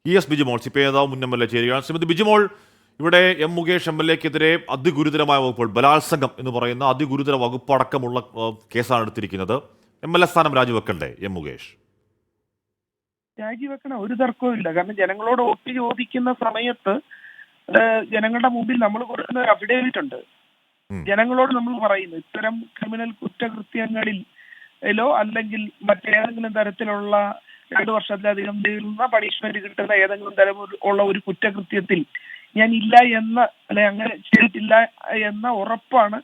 ES Bijimol CPI നേതാവ് മുൻ MLA ചേരുകയാണ്. ശ്രീമതി ബിജിമോൾ, ഇവിടെ M മുകേഷ് MLAക്കെതിരെ അതിഗുരുതരമായ വകുപ്പുകൾ, ബലാത്സംഗം എന്ന് പറയുന്ന അതിഗുരുതര വകുപ്പ് അടക്കമുള്ള കേസാണ് എടുത്തിരിക്കുന്നത്. MLA സ്ഥാനം രാജിവെക്കണ്ടേ M മുകേഷ്? രാജിവെക്കണം, ഒരു തർക്കവും ഇല്ല. കാരണം ജനങ്ങളോട് വോട്ട് ചോദിക്കുന്ന സമയത്ത് ജനങ്ങളുടെ മുമ്പിൽ നമ്മൾ കൊടുക്കുന്ന ഒരു അഫിഡേവിറ്റ് ഉണ്ട്. ജനങ്ങളോട് നമ്മൾ പറയുന്നു ഇത്തരം ക്രിമിനൽ കുറ്റകൃത്യങ്ങളിലോ അല്ലെങ്കിൽ മറ്റേതെങ്കിലും തരത്തിലുള്ള 2 വർഷത്തിലധികം നീളുന്ന പണിഷ്മെന്റ് കിട്ടുന്ന ഏതെങ്കിലും തരം ഉള്ള ഒരു കുറ്റകൃത്യത്തിൽ ഞാൻ ഇല്ല എന്ന അല്ലെ അങ്ങനെ ചെയ്തിട്ടില്ല എന്ന ഉറപ്പാണ്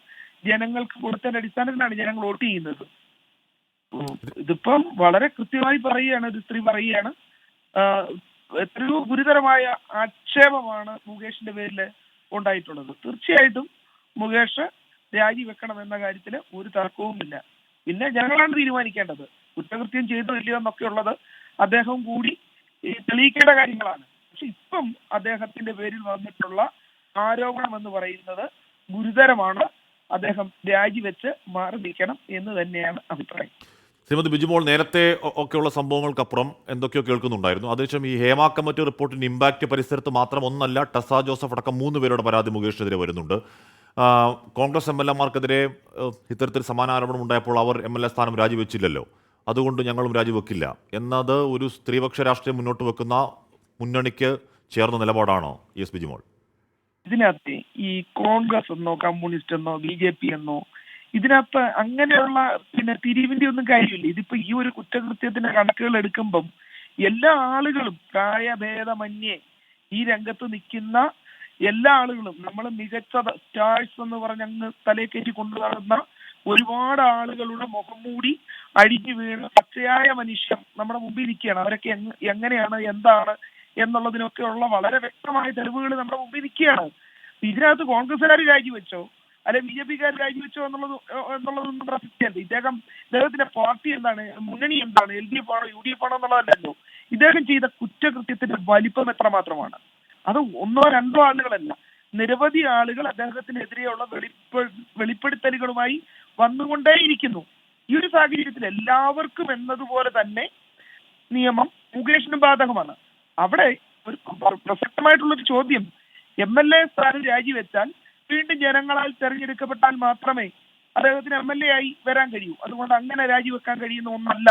ജനങ്ങൾക്ക് കൊടുത്തതിന്റെ അടിസ്ഥാനത്തിലാണ് ജനങ്ങൾ വോട്ട് ചെയ്യുന്നത്. ഇതിപ്പം വളരെ കൃത്യമായി പറയുകയാണ്, ഒരു സ്ത്രീ പറയുകയാണ്, എത്രയോ ഗുരുതരമായ ആക്ഷേപമാണ് മുകേഷിന്റെ പേരിൽ ഉണ്ടായിട്ടുള്ളത്. തീർച്ചയായിട്ടും മുകേഷ് രാജിവെക്കണം എന്ന കാര്യത്തിൽ ഒരു തർക്കവുമില്ല. പിന്നെ ജനങ്ങളാണ് തീരുമാനിക്കേണ്ടത്. കുറ്റകൃത്യം ചെയ്തോ ഇല്ലയോ എന്നൊക്കെ ഉള്ളത് അദ്ദേഹം കൂടി തെളിയിക്കേണ്ട കാര്യങ്ങളാണ്. പക്ഷെ ഇപ്പം അദ്ദേഹത്തിന്റെ പേരിൽ വന്നിട്ടുള്ള ആരോപണം എന്ന് പറയുന്നത് ഗുരുതരമാണ്. അദ്ദേഹം രാജിവെച്ച് മാറി നിൽക്കണം എന്ന് തന്നെയാണ് അഭിപ്രായം. ശ്രീമതി ബിജിമോൾ, നേരത്തെ ഒക്കെയുള്ള സംഭവങ്ങൾക്കപ്പുറം എന്തൊക്കെയോ കേൾക്കുന്നുണ്ടായിരുന്നു. അതിനുശേഷം ഈ ഹേമ കമ്മിറ്റി റിപ്പോർട്ടിന്റെ ഇമ്പാക്ട് പരിസരത്ത് മാത്രം ഒന്നല്ല, ടെസ ജോസഫ് അടക്കം 3 പേരുടെ പരാതി മുകേഷിനെതിരെ വരുന്നുണ്ട്. കോൺഗ്രസ് MLAമാർക്കെതിരെ ഇത്തരത്തിൽ സമാന ആരോപണം ഉണ്ടായപ്പോൾ അവർ MLA സ്ഥാനം രാജിവെച്ചില്ലല്ലോ, അതുകൊണ്ട് ഞങ്ങളും രാജിവെക്കില്ല എന്നത് ഒരു സ്ത്രീപക്ഷ രാഷ്ട്രീയം മുന്നോട്ട് വെക്കുന്ന മുന്നണിക്ക് ചേർന്ന നിലപാടാണോ ES ബിജിമോൾ? ഇതിനകത്ത് ഈ കോൺഗ്രസ് എന്നോ കമ്മ്യൂണിസ്റ്റ് എന്നോ BJP എന്നോ ഇതിനകത്ത് അങ്ങനെയുള്ള തിരിവിന്റെ ഒന്നും കാര്യമില്ല. ഇതിപ്പോ ഈ ഒരു കുറ്റകൃത്യത്തിന്റെ കണക്കുകൾ എടുക്കുമ്പം എല്ലാ ആളുകളും പ്രായഭേദമന്യേ ഈ രംഗത്ത് നിൽക്കുന്ന എല്ലാ ആളുകളും, നമ്മൾ മികച്ച സ്റ്റാഴ്സ് എന്ന് പറഞ്ഞ് അങ്ങ് തലയേക്കേറ്റി കൊണ്ടുനടന്ന ഒരുപാട് ആളുകളുടെ മുഖം മൂടി അഴിഞ്ഞു വീണ് പച്ചയായ മനുഷ്യർ നമ്മുടെ മുമ്പിൽ നിൽക്കുകയാണ്. അവരൊക്കെ എങ്ങനെയാണ്, എന്താണ് എന്നുള്ളതിനൊക്കെ ഉള്ള വളരെ വ്യക്തമായ തെളിവുകൾ നമ്മുടെ മുമ്പിൽ നിൽക്കുകയാണ്. ഇതിനകത്ത് കോൺഗ്രസ്സുകാർ രാജിവെച്ചോ അല്ലെ BJPക്കാർ രാജിവെച്ചോ എന്നുള്ളതൊന്നും പ്രസക്തിയല്ല. ഇദ്ദേഹത്തിന്റെ പാർട്ടി എന്താണ്, മുന്നണി എന്താണ്, LDF ആണോ UDF ആണോ എന്നുള്ളതല്ലല്ലോ. ഇദ്ദേഹം ചെയ്ത കുറ്റകൃത്യത്തിന്റെ വലിപ്പം എത്രമാത്രമാണ്. അത് 1 or 2 ആളുകളല്ല, നിരവധി ആളുകൾ അദ്ദേഹത്തിനെതിരെയുള്ള വെളിപ്പെടുത്തലുകളുമായി വന്നുകൊണ്ടേയിരിക്കുന്നു. ഈ ഒരു സാഹചര്യത്തിൽ എല്ലാവർക്കും എന്നതുപോലെ തന്നെ നിയമം മുകേഷിനും ബാധകമാണ്. അവിടെ ഒരു പ്രസക്തമായിട്ടുള്ളൊരു ചോദ്യം, MLA സ്ഥാനം രാജിവെച്ചാൽ വീണ്ടും ജനങ്ങളാൽ തെരഞ്ഞെടുക്കപ്പെട്ടാൽ മാത്രമേ അദ്ദേഹത്തിന് MLA ആയി വരാൻ കഴിയൂ. അതുകൊണ്ട് അങ്ങനെ രാജിവെക്കാൻ കഴിയുന്ന ഒന്നല്ല.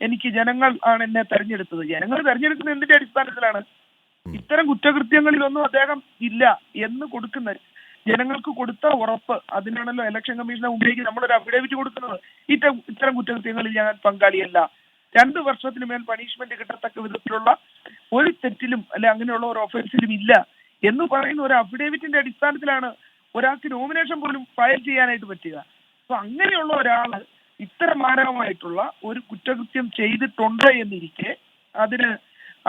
എനിക്ക് ജനങ്ങൾ ആണ് എന്നെ തെരഞ്ഞെടുത്തത്. ജനങ്ങൾ തെരഞ്ഞെടുക്കുന്നത് എന്തിന്റെ അടിസ്ഥാനത്തിലാണ്? ഇത്തരം കുറ്റകൃത്യങ്ങളിലൊന്നും അദ്ദേഹം ഇല്ല എന്ന് കൊടുക്കുന്ന ജനങ്ങൾക്ക് കൊടുത്ത ഉറപ്പ്, അതിനാണല്ലോ ഇലക്ഷൻ കമ്മീഷനെ മുമ്പിലേക്ക് നമ്മളൊരു അഫിഡേവിറ്റ് കൊടുക്കുന്നത്. ഇത്തരം കുറ്റകൃത്യങ്ങളിൽ ഞാൻ പങ്കാളിയല്ല, 2 വർഷത്തിന് മേൽ പണിഷ്മെന്റ് കിട്ടത്തക്ക വിധത്തിലുള്ള ഒരു തെറ്റിലും അല്ലെ അങ്ങനെയുള്ള ഒരു ഒഫൻസിലും ഇല്ല എന്ന് പറയുന്ന ഒരു അഫിഡേവിറ്റിന്റെ അടിസ്ഥാനത്തിലാണ് ഒരാൾക്ക് നോമിനേഷൻ പോലും ഫയൽ ചെയ്യാനായിട്ട് പറ്റുക. അപ്പൊ അങ്ങനെയുള്ള ഒരാള് ഇത്തരം മാരകമായിട്ടുള്ള ഒരു കുറ്റകൃത്യം ചെയ്തിട്ടുണ്ട് എന്നിരിക്കെ അതിന്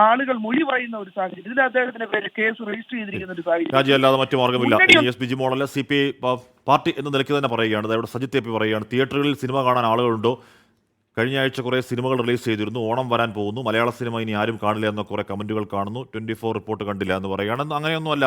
ആളുകൾ മൊഴി പറയുന്ന ഒരു സാഹചര്യം, ഇതിൽ അദ്ദേഹത്തിന്റെ പേര് കേസ് രജിസ്റ്റർ ചെയ്തിരിക്കുന്ന ഒരു സാഹചര്യം രാജിയല്ലാതെ മറ്റു മാർഗമില്ല. ES ബിജിമോളല്ല, CPI പാർട്ടി എന്ന നിലയ്ക്ക് തന്നെ പറയുകയാണ്. ഇവിടെ സജിത് AP പറയുകയാണ്, തിയേറ്ററുകളിൽ സിനിമ കാണാൻ ആളുകളുണ്ടോ? കഴിഞ്ഞ ആഴ്ച കുറേ സിനിമകൾ റിലീസ് ചെയ്തിരുന്നു, ഓണം വരാൻ പോകുന്നു, മലയാള സിനിമ ഇനി ആരും കാണില്ല എന്ന കുറേ കമന്റുകൾ കാണുന്നു, 24 റിപ്പോർട്ട് കണ്ടില്ല എന്ന് പറയുകയാണ്. അങ്ങനെയൊന്നുമല്ല.